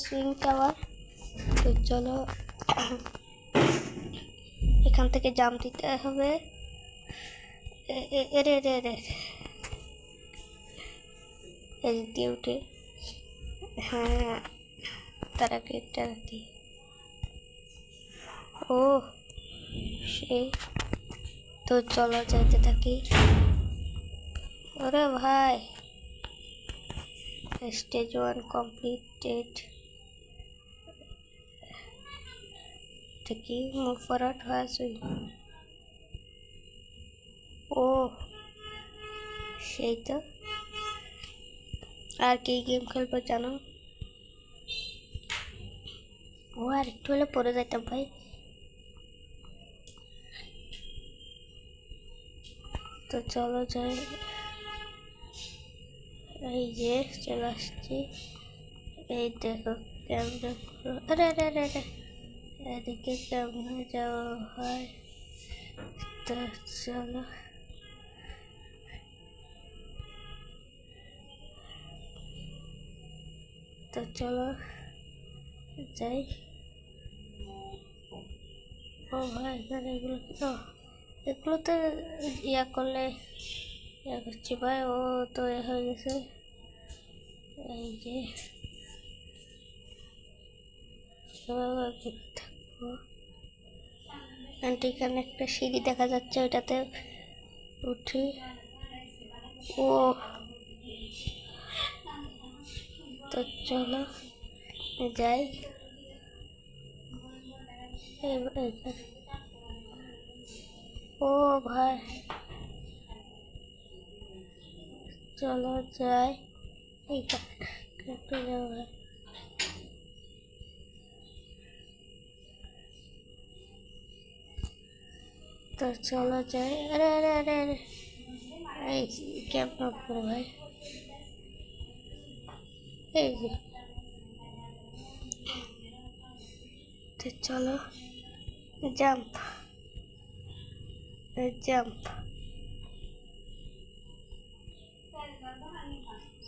Swing tower. তো চলো এখান থেকে জাম্প দিতে হবে। এদিক দিয়ে উঠে, হ্যাঁ তার আগে এটা দিই। ও সেই, তো চলো যাইতে থাকি। ওরে ভাই, স্টেজ 1 কমপ্লিটেড। এটা কি মুভ ফরওয়ার্ড হয় সুইং? ও সেই তো। আর কি গেম খেলবো জানো? ও আর একটু হলে পড়ে যাইতাম ভাই। তো চলো যাই। এই যে চলে আসছি। এই দেখো ক্যামেরা পুরো, আরে আরে আরে আরে, এদিকে কেমনে যাওয়া হয়? তো চলো যাই। ও ভাই এখানে এগুলো কি? এগুলো তো ইয়া করলে ইয়া করছি ভাই। ও তো এ হয়ে গেছে। এই যে থাকবো। এখানে একটা সিঁড়ি দেখা যাচ্ছে, ওইটাতে উঠি। ও তো চলো যাই। ও ভাই চলো যাই। একটু যাবো। তো চলো যাই। আরে আরে আরে আরে, এই ক্যাম্প নক করো ভাই। এই যে তো চলো জাম্প জাম্প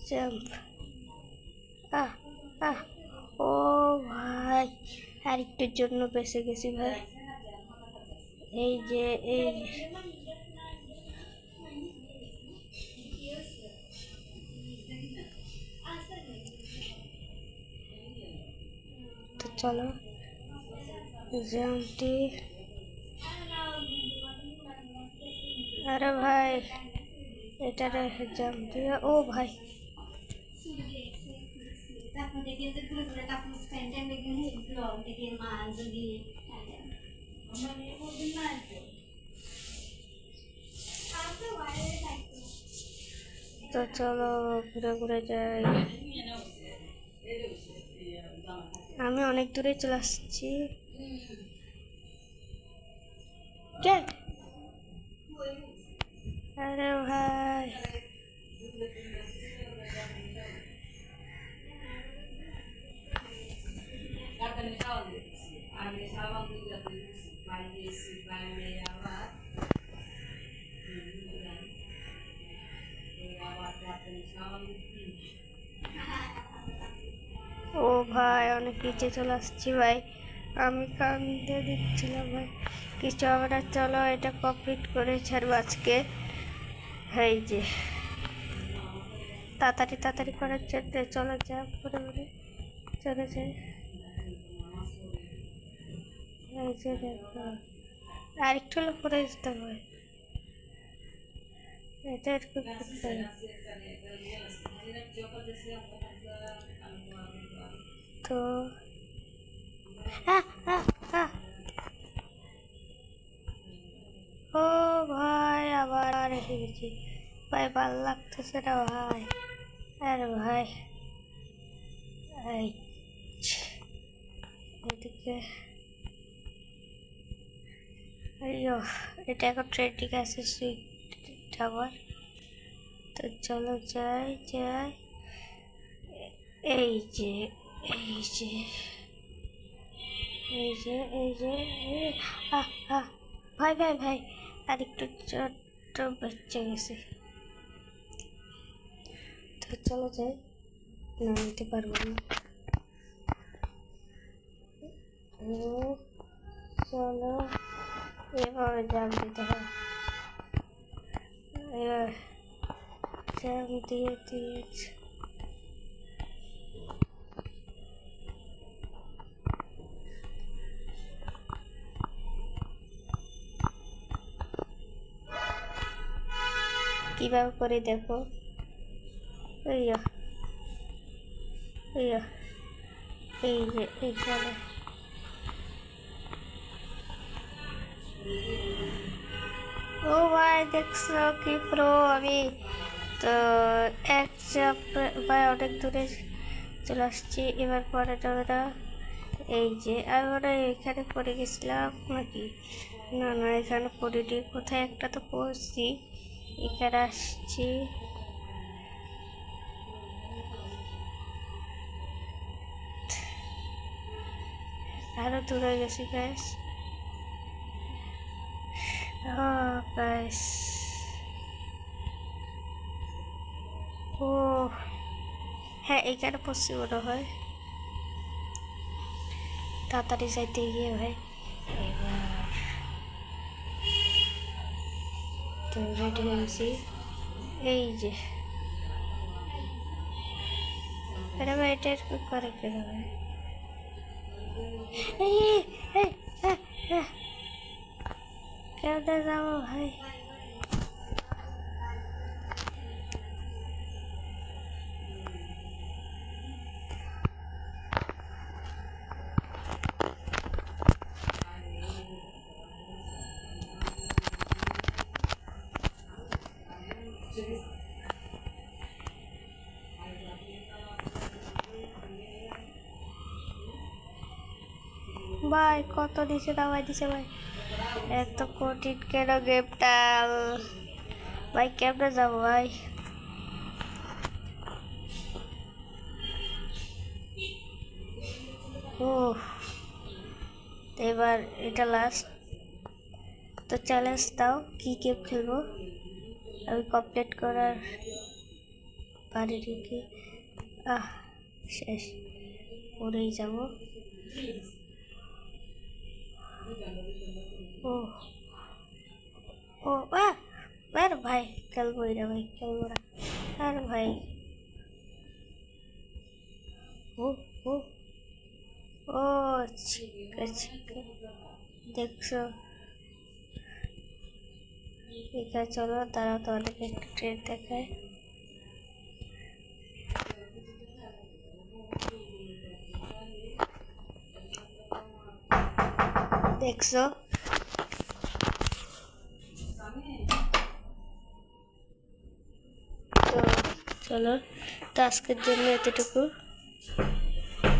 জাম্প। আহ আহ, ও ভাই আর একটুর জন্য বেঁচে গেছি ভাই। এই যে এই তো চলো জাম্পটি। আরে ভাই এটারে জাম্প দিয়ে, ও ভাই তো চলো ঘুরে ঘুরে যাই। আমি অনেক দূরে চলে আসছি। আরে ভাই ও ভাই অনেক নিচে চলে আসছি ভাই। আমি কান্দে দিচ্ছিলাম ভাই, কিছু হবে না। চলো এটা কমপ্লিট করে ছাড়বো আজকে। এই যে তাড়াতাড়ি তাড়াতাড়ি করার জন্য চলো যা করে বলে চলে যাই। এই যে দেখো আর একটু হলে পরে যেতে হবে। এটা একটু তো ও ভাই আবার এসে গেছি ভাই, ভাল লাগতেছে না ভাই। আরে ভাই এদিকে এটা এখন ট্রেন্ডিং আছে সুইট টাওয়ার। তো চলো যাই যাই। এই যে এই যে এই যে এই যে ভাই ভাই ভাই আর একটু ছোট্ট বেঁচে গেছে। তো চলো যাই, না নিতে পারবো না। চলো এভাবে জাম দিতে হয়। এবার জাম দিয়ে দিয়েছি। কিভাবে করে দেখো, এই যে এইখানে ও ভাই দেখছো কি প্রো আমি। তো এক চাপ ভাই অনেক দূরে চলে আসছি। এবার পরে না, এই যে আমরা এখানে পড়ে গেছিলাম নাকি? না না, এখানে পড়িনি, কোথায় একটা তো পড়ছি। এখানে আসছি, আরো দূরে গেছি গ্যাস। গ্যাস ও হ্যাঁ, এইখানে পড়ছি মনে হয়। তাড়াতাড়ি যাইতে গিয়ে ভাই এবার তো রেডি হয়ে গেছি। এই যে আরে ভাই এটা এরকম করে কেন ভাই? কেমনে যাবো ভাই? ভাই কত নিচে নামাই দিছে ভাই, এত কঠিন কেন গেমটা? ভাই কেমনে যাবো ভাই? ও এবার এটা লাস্ট, তো চ্যালেঞ্জ দাও, কি গেম খেলবো? আমি কমপ্লিট করার পারি নাকি? শেষ, পড়েই যাব। ও ও আর ভাই খেলবোই না ভাই, খেলবো না আর ভাই। ও ও ও ঠিক আছে, দেখছো ঠিক আছে, চলো তারা তোমাদেরকে একটু ট্রেন দেখায়। দেখছো তো চলো, তো আজকের জন্য এতটুকু।